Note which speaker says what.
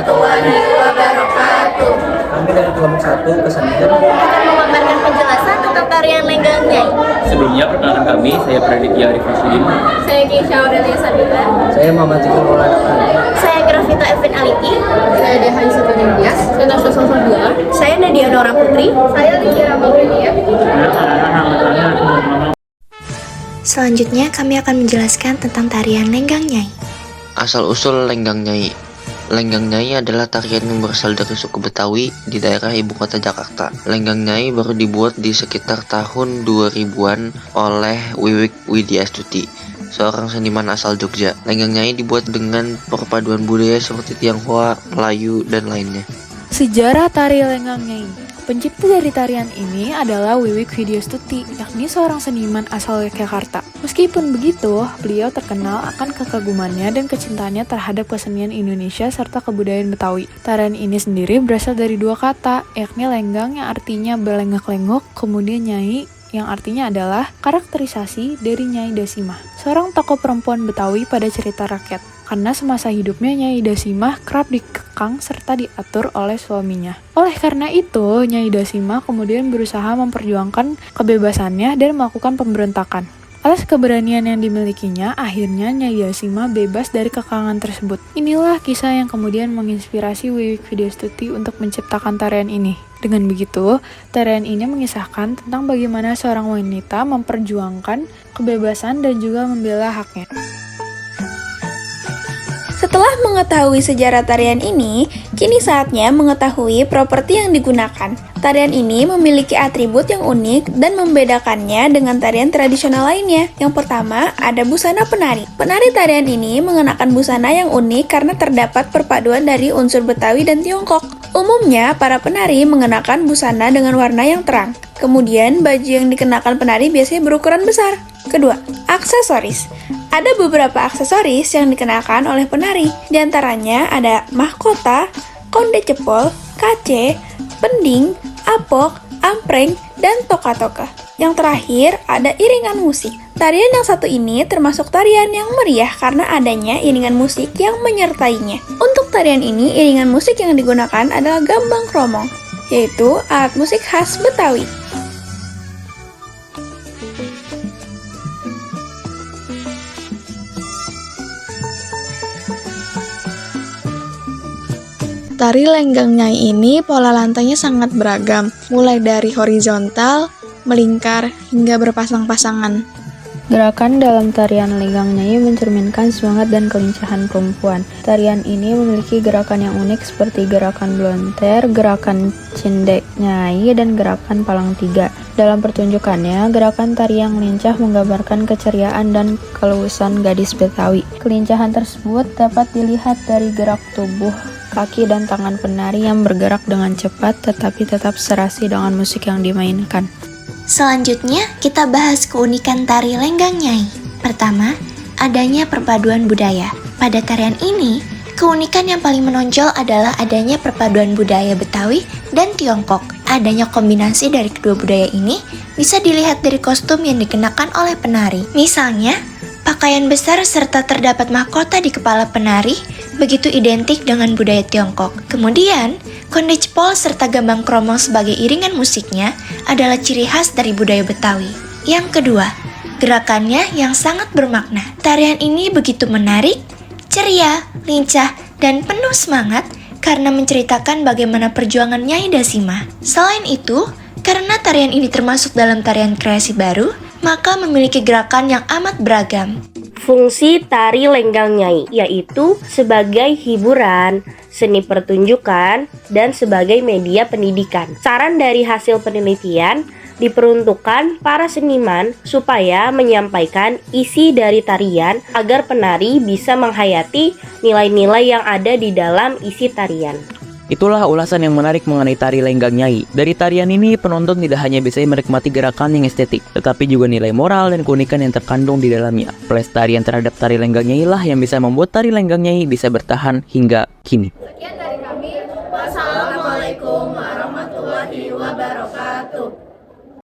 Speaker 1: warahmatullahi wabarakatuh.
Speaker 2: Kami dari kelompok 1 Kesenian
Speaker 1: Akan memaparkan penjelasan tentang tarian Lenggang Nyai.
Speaker 3: Sebelumnya, perkenalkan kami, saya Praditya Arif Rasyidin.
Speaker 1: Saya Keisha Aurelia Sabila.
Speaker 2: saya Muhammad Zikri Maulana Ali.
Speaker 1: Saya Grafita Evin Aliki. Saya Deha Isatuddin Bias. Saya Nasya Sosodua. Saya Nadia Nora Putri. Saya Likira Maulania.
Speaker 4: Selanjutnya kami akan menjelaskan tentang tarian Lenggang Nyai.
Speaker 5: Asal-usul Lenggang Nyai. Lenggang Nyai adalah tarian yang berasal dari suku Betawi di daerah ibu kota Jakarta. Lenggang Nyai baru dibuat di sekitar tahun 2000-an oleh Wiwik Widyastuti, seorang seniman asal Jogja. Lenggang Nyai dibuat dengan perpaduan budaya seperti Tionghoa, Melayu, dan lainnya.
Speaker 6: Sejarah tari Lenggang Nyai. Pencipta dari tarian ini adalah Wiwik Widyastuti, yakni seorang seniman asal Yogyakarta. Meskipun begitu, beliau terkenal akan kekagumannya dan kecintaannya terhadap kesenian Indonesia serta kebudayaan Betawi. Tarian ini sendiri berasal dari dua kata, yakni lenggang yang artinya berlenggak-lenggok, kemudian nyai yang artinya adalah karakterisasi dari Nyai Dasimah, seorang tokoh perempuan Betawi pada cerita rakyat. Karena semasa hidupnya Nyai Dasimah kerap dikekang serta diatur oleh suaminya. Oleh karena itu, Nyai Dasimah kemudian berusaha memperjuangkan kebebasannya dan melakukan pemberontakan. Atas keberanian yang dimilikinya, akhirnya Nyai Dasimah bebas dari kekangan tersebut. Inilah kisah yang kemudian menginspirasi Wiwik Widyastuti untuk menciptakan tarian ini. Dengan begitu, tarian ini mengisahkan tentang bagaimana seorang wanita memperjuangkan kebebasan dan juga membela haknya.
Speaker 4: Setelah mengetahui sejarah tarian ini, kini saatnya mengetahui properti yang digunakan. Tarian ini memiliki atribut yang unik dan membedakannya dengan tarian tradisional lainnya. Yang pertama, ada busana penari. Penari tarian ini mengenakan busana yang unik karena terdapat perpaduan dari unsur Betawi dan Tiongkok. Umumnya, para penari mengenakan busana dengan warna yang terang. Kemudian, baju yang dikenakan penari biasanya berukuran besar. Kedua, aksesoris. Ada beberapa aksesoris yang dikenakan oleh penari. Di antaranya ada mahkota, konde cepol, kace, pending, apok, ampreng, dan toka-toka. Yang terakhir ada iringan musik. Tarian yang satu ini termasuk tarian yang meriah karena adanya iringan musik yang menyertainya. Untuk tarian ini, iringan musik yang digunakan adalah gambang kromong, yaitu alat musik khas Betawi.
Speaker 7: Tari Lenggang Nyai ini pola lantainya sangat beragam, mulai dari horizontal, melingkar, hingga berpasang-pasangan.
Speaker 6: Gerakan dalam tarian Lenggang Nyai mencerminkan semangat dan kelincahan perempuan. Tarian ini memiliki gerakan yang unik seperti gerakan blonter, gerakan cendek nyai, dan gerakan palang tiga. Dalam pertunjukannya, gerakan tari yang lincah menggambarkan keceriaan dan keluasan gadis Betawi. Kelincahan tersebut dapat dilihat dari gerak tubuh, kaki, dan tangan penari yang bergerak dengan cepat tetapi tetap serasi dengan musik yang dimainkan.
Speaker 4: Selanjutnya, kita bahas keunikan tari Lenggang Nyai. Pertama, adanya perpaduan budaya. Pada tarian ini, keunikan yang paling menonjol adalah adanya perpaduan budaya Betawi dan Tiongkok. Adanya kombinasi dari kedua budaya ini bisa dilihat dari kostum yang dikenakan oleh penari. Misalnya, pakaian besar serta terdapat mahkota di kepala penari begitu identik dengan budaya Tiongkok. Kemudian, konde cepol serta gambang kromong sebagai iringan musiknya adalah ciri khas dari budaya Betawi. Yang kedua, gerakannya yang sangat bermakna. Tarian ini begitu menarik, ceria, lincah, dan penuh semangat karena menceritakan bagaimana perjuangan Nyai Dasimah. Selain itu, karena tarian ini termasuk dalam tarian kreasi baru, maka memiliki gerakan yang amat beragam.
Speaker 8: Fungsi tari Lenggang Nyai yaitu sebagai hiburan, seni pertunjukan, dan sebagai media pendidikan. Saran dari hasil penelitian diperuntukkan para seniman supaya menyampaikan isi dari tarian agar penari bisa menghayati nilai-nilai yang ada di dalam isi tarian.
Speaker 9: Itulah ulasan yang menarik mengenai tari Lenggang Nyai. Dari tarian ini, penonton tidak hanya bisa menikmati gerakan yang estetik, tetapi juga nilai moral dan keunikan yang terkandung di dalamnya. Pelestarian terhadap tari Lenggang Nyai lah yang bisa membuat tari Lenggang Nyai bisa bertahan hingga kini.